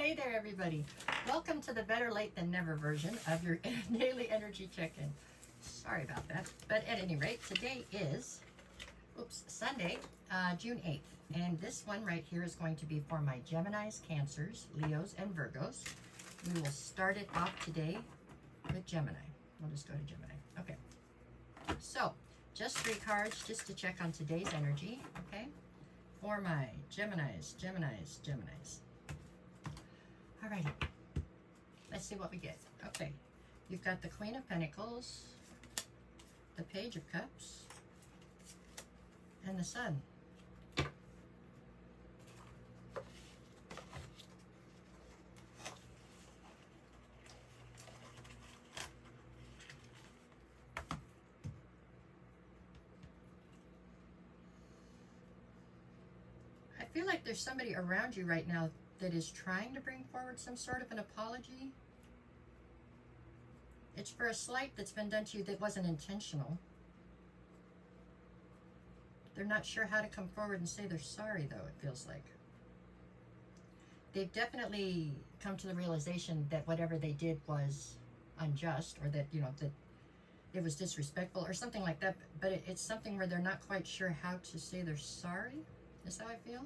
Hey there, everybody. Welcome to the better late than never version of your daily energy check-in. Sorry about that. But at any rate, today is, Sunday, June 8th. And this one right here is going to be for my Geminis, Cancers, Leos, and Virgos. We will start it off today with Gemini. We'll just go to Gemini. Okay. So, just 3 cards just to check on today's energy, okay? For my Geminis. Alrighty, let's see what we get. Okay, you've got the Queen of Pentacles, the Page of Cups, and the Sun. I feel like there's somebody around you right now that is trying to bring forward some sort of an apology. It's for a slight that's been done to you that wasn't intentional. They're not sure how to come forward and say they're sorry, though, it feels like. They've definitely come to the realization that whatever they did was unjust, or that, you know, that it was disrespectful or something like that, but it's something where they're not quite sure how to say they're sorry, is how I feel.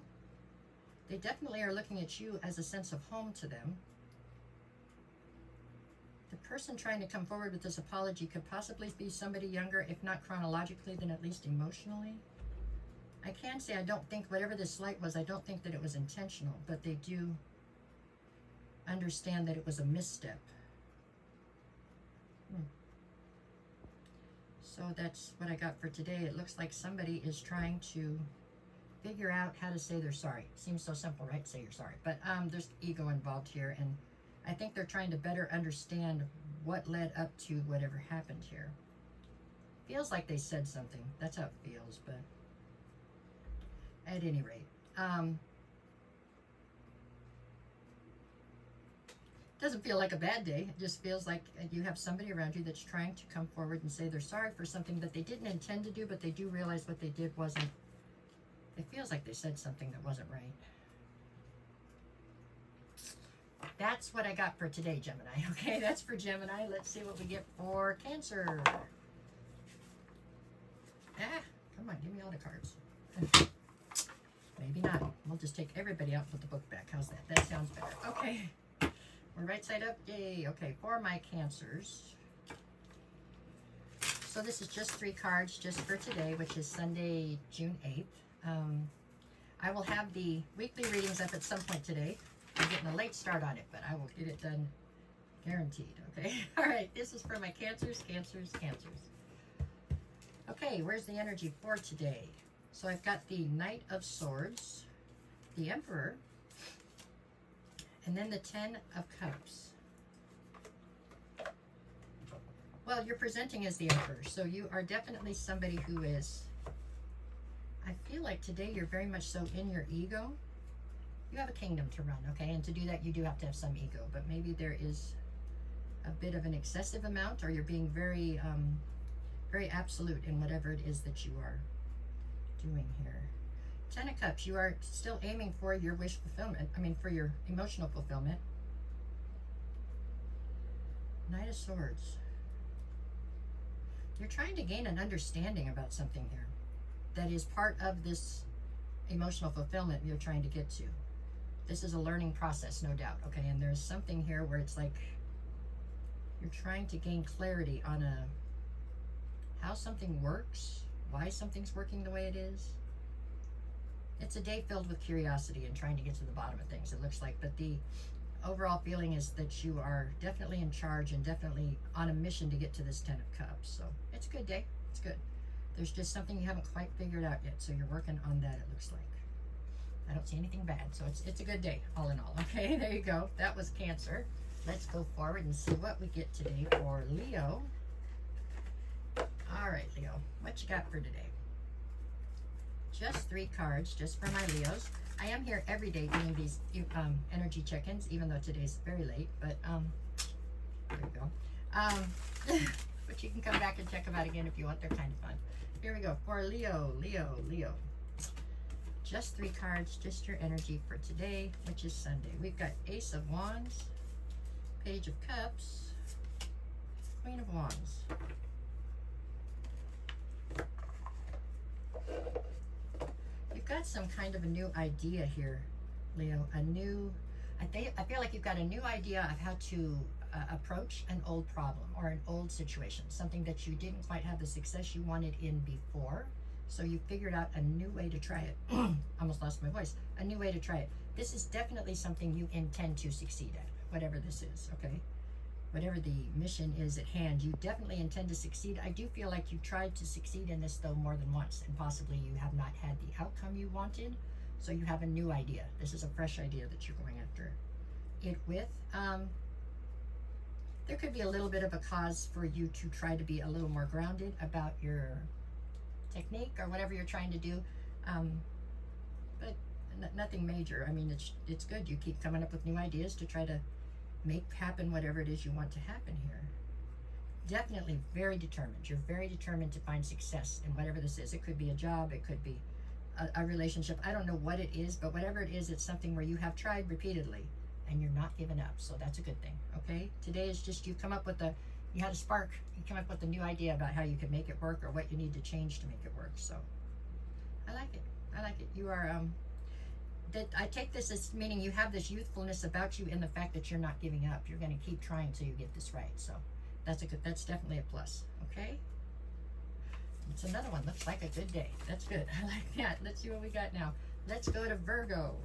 They definitely are looking at you as a sense of home to them. The person trying to come forward with this apology could possibly be somebody younger, if not chronologically, then at least emotionally. I can say I don't think whatever this slight was, I don't think that it was intentional, but they do understand that it was a misstep. So that's what I got for today. It looks like somebody is trying to figure out how to say they're sorry. Seems so simple, right? Say you're sorry. But there's ego involved here, and I think they're trying to better understand what led up to whatever happened here. Feels like they said something. That's how it feels, but at any rate. Doesn't feel like a bad day. It just feels like you have somebody around you that's trying to come forward and say they're sorry for something that they didn't intend to do, but they do realize what they did wasn't. It feels like they said something that wasn't right. That's what I got for today, Gemini. Okay, that's for Gemini. Let's see what we get for Cancer. Come on, give me all the cards. Maybe not. We'll just take everybody out and put the book back. How's that? That sounds better. Okay. We're right side up. Yay. Okay, for my Cancers. So this is just 3 cards just for today, which is Sunday, June 8th. I will have the weekly readings up at some point today. I'm getting a late start on it, but I will get it done guaranteed, okay? All right, this is for my Cancers. Okay, where's the energy for today? So I've got the Knight of Swords, the Emperor, and then the 10 of Cups. Well, you're presenting as the Emperor, so you are definitely somebody who is, I feel like today you're very much so in your ego. You have a kingdom to run, okay? And to do that, you do have to have some ego. But maybe there is a bit of an excessive amount, or you're being very, very absolute in whatever it is that you are doing here. 10 of Cups, you are still aiming for your wish fulfillment. I mean, for your emotional fulfillment. Knight of Swords. You're trying to gain an understanding about something here that is part of this emotional fulfillment you're trying to get to. This is a learning process, no doubt, okay? And there's something here where it's like you're trying to gain clarity on how something works, why something's working the way it is. It's a day filled with curiosity and trying to get to the bottom of things, it looks like. But the overall feeling is that you are definitely in charge and definitely on a mission to get to this 10 of Cups. So it's a good day. It's good. There's just something you haven't quite figured out yet, so you're working on that, it looks like. I don't see anything bad, so it's a good day, all in all. Okay, there you go. That was Cancer. Let's go forward and see what we get today for Leo. All right, Leo, what you got for today? Just 3 cards, just for my Leos. I am here every day doing these energy check-ins, even though today's very late, but there you go. But you can come back and check them out again if you want. They're kind of fun. Here we go for Leo. Just 3 cards, just your energy for today, which is Sunday. We've got Ace of Wands, Page of Cups, Queen of Wands. You've got some kind of a new idea here, Leo. I feel like you've got a new idea of how to approach an old problem or an old situation, something that you didn't quite have the success you wanted in before. So you figured out a new way to try it. Almost lost my voice. A new way to try it. This is definitely something you intend to succeed at, whatever this is, okay? Whatever the mission is at hand, you definitely intend to succeed. I do feel like you tried to succeed in this, though, more than once, and possibly you have not had the outcome you wanted, so you have a new idea. This is a fresh idea that you're going after it with. There could be a little bit of a cause for you to try to be a little more grounded about your technique or whatever you're trying to do, but nothing major. I mean, it's good. You keep coming up with new ideas to try to make happen whatever it is you want to happen here. Definitely very determined. You're very determined to find success in whatever this is. It could be a job, it could be a relationship. I don't know what it is, but whatever it is, it's something where you have tried repeatedly and you're not giving up. So that's a good thing, okay? Today is just you come up with you had a spark, you come up with a new idea about how you could make it work or what you need to change to make it work. So I like it. I like it. You are, I take this as meaning you have this youthfulness about you and the fact that you're not giving up. You're going to keep trying until you get this right. So that's that's definitely a plus, okay? It's another one. Looks like a good day. That's good. I like that. Let's see what we got now. Let's go to Virgo.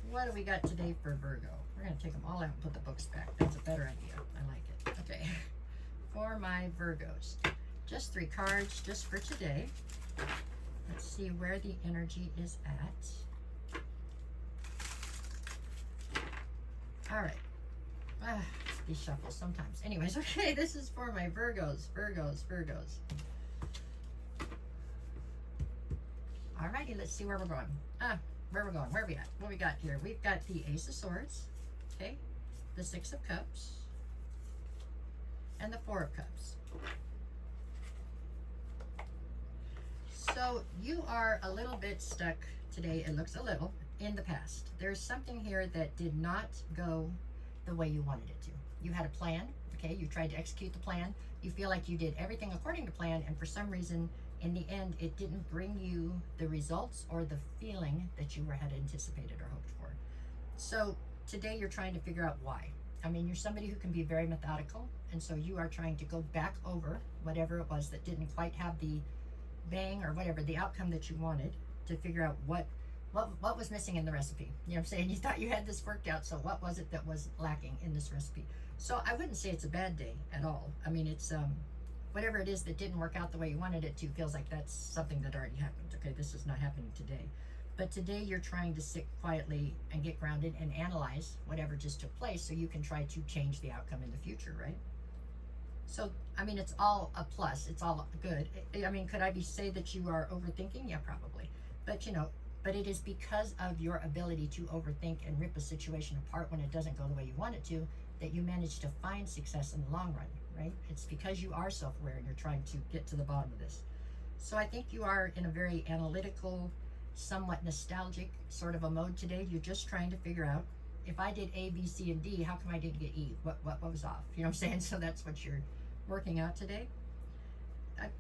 What do we got today for Virgo? We're going to take them all out and put the books back. That's a better idea. I like it. Okay. For my Virgos. Just 3 cards just for today. Let's see where the energy is at. All right. These shuffles sometimes. Anyways, okay, this is for my Virgos. Virgos. Alrighty, let's see where we're going. Where we're going. Where are we at? What we got here? We've got the Ace of Swords. Okay. The 6 of Cups. And the 4 of Cups. So you are a little bit stuck today, it looks a little, in the past. There's something here that did not go the way you wanted it to. You had a plan, okay? You tried to execute the plan. You feel like you did everything according to plan, and for some reason, in the end, it didn't bring you the results or the feeling that you had anticipated or hoped for. So today you're trying to figure out why. I mean, you're somebody who can be very methodical, and so you are trying to go back over whatever it was that didn't quite have the bang or whatever, the outcome that you wanted, to figure out what was missing in the recipe. You know what I'm saying? You thought you had this worked out, so what was it that was lacking in this recipe? So I wouldn't say it's a bad day at all. I mean, it's whatever it is that didn't work out the way you wanted it to feels like that's something that already happened. Okay, this is not happening today. But today you're trying to sit quietly and get grounded and analyze whatever just took place so you can try to change the outcome in the future, right? So, I mean, it's all a plus. It's all good. I mean, could I say that you are overthinking? Yeah, probably. But, but it is because of your ability to overthink and rip a situation apart when it doesn't go the way you want it to that you manage to find success in the long run, right? It's because you are self-aware and you're trying to get to the bottom of this. So I think you are in a very analytical, somewhat nostalgic sort of a mode today. You're just trying to figure out, if I did A, B, C, and D, how come I didn't get E? What was off? You know what I'm saying? So that's what you're working out today.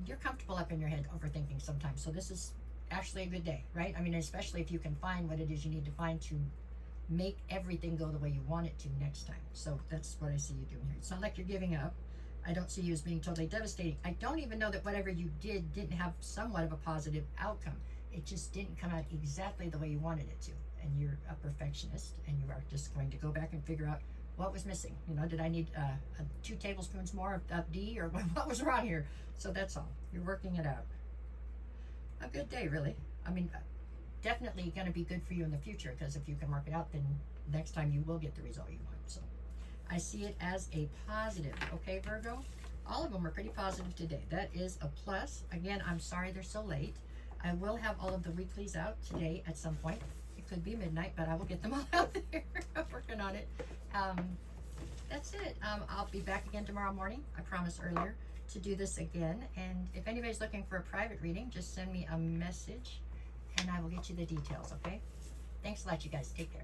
You're comfortable up in your head overthinking sometimes. So this is actually a good day, right? I mean, especially if you can find what it is you need to find to make everything go the way you want it to next time. So that's what I see you doing here. It's not like you're giving up. I don't see you as being totally devastating. I don't even know that whatever you didn't have somewhat of a positive outcome. It just didn't come out exactly the way you wanted it to. And you're a perfectionist, and you are just going to go back and figure out what was missing. Did I need 2 tablespoons more of D, or what was wrong here? So that's all. You're working it out. A good day, really. I mean, definitely going to be good for you in the future, because if you can work it out, then next time you will get the result you want. So I see it as a positive. Okay, Virgo? All of them are pretty positive today. That is a plus. Again, I'm sorry they're so late. I will have all of the weeklies out today at some point. It could be midnight, but I will get them all out there. I'm working on it. That's it. I'll be back again tomorrow morning. I promised earlier to do this again. And if anybody's looking for a private reading, just send me a message and I will get you the details, okay? Thanks a lot, you guys. Take care.